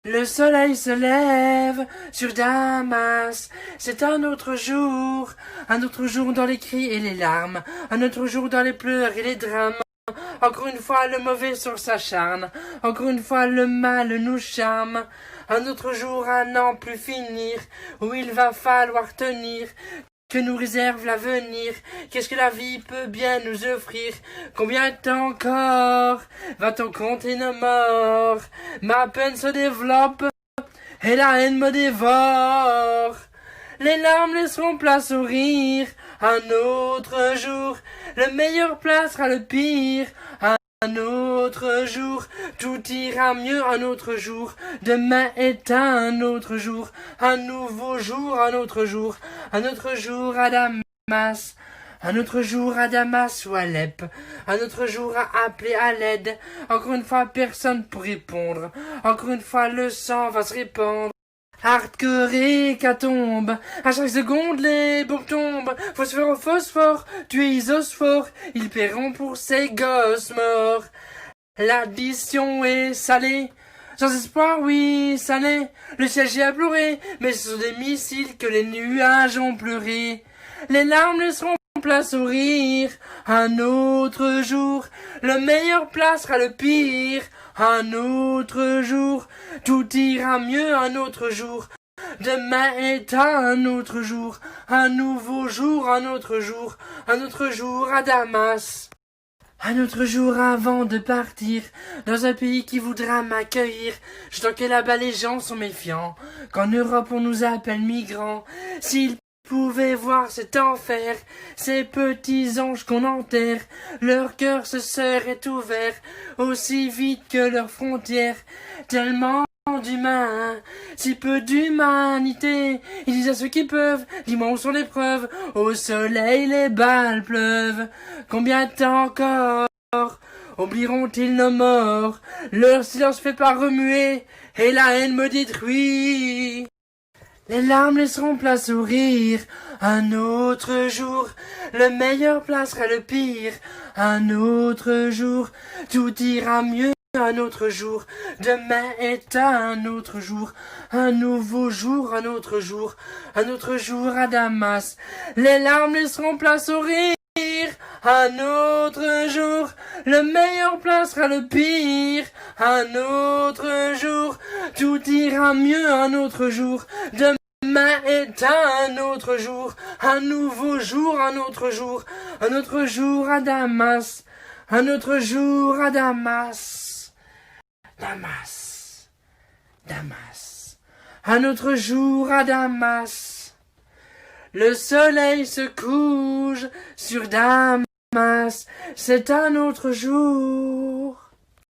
Le soleil se lève sur Damas, c'est un autre jour dans les cris et les larmes, un autre jour dans les pleurs et les drames. Encore une fois le mauvais sur s'acharne, encore une fois le mal nous charme. Un autre jour à n'en plus finir, où il va falloir tenir. Que nous réserve l'avenir? Qu'est-ce que la vie peut bien nous offrir? Combien de temps encore va-t-on compter nos morts? Ma peine se développe et la haine me dévore. Les larmes laisseront place au rire. Un autre jour, le meilleur placera le pire. Un autre jour, tout ira mieux. Un autre jour, demain est un autre jour. Un nouveau jour, un autre jour. Un autre jour à Damas. Un autre jour à Damas ou à Alep. Un autre jour à appeler à l'aide. Encore une fois, personne pour répondre. Encore une fois, le sang va se répandre. Hardcore et hécatombe, à chaque seconde les bombes tombent, phosphore au phosphore, tuer isosphore, ils paieront pour ces gosses morts. L'addition est salée, sans espoir oui salée, le ciel j'ai à pleurer, mais ce sont des missiles que les nuages ont pleuré. Les larmes laisseront place au rire, un autre jour, le meilleur placera le pire. Un autre jour, tout ira mieux un autre jour. Demain est un autre jour, un nouveau jour, un autre jour, un autre jour à Damas. Un autre jour avant de partir, dans un pays qui voudra m'accueillir. Je sens que là-bas les gens sont méfiants, qu'en Europe on nous appelle migrants. S'ils pouvaient voir cet enfer, ces petits anges qu'on enterre, leur cœur se serait ouvert aussi vite que leurs frontières. Tellement d'humains, si peu d'humanité, ils disent à ceux qui peuvent, dis-moi où sont les preuves, au soleil les balles pleuvent. Combien de temps encore oublieront-ils nos morts? Leur silence fait pas remuer, et la haine me détruit. Les larmes laisseront place au rire. Un autre jour, le meilleur placera le pire. Un autre jour, tout ira mieux. Un autre jour, demain est un autre jour. Un nouveau jour, un autre jour. Un autre jour à Damas. Les larmes laisseront place au rire. Un autre jour, le meilleur placera le pire. Un autre jour, tout ira mieux un autre jour. Demain est un autre jour, un nouveau jour, un autre jour. Un autre jour à Damas. Un autre jour à Damas. Damas. Damas. Un autre jour à Damas. Le soleil se couche sur Damas, c'est un autre jour.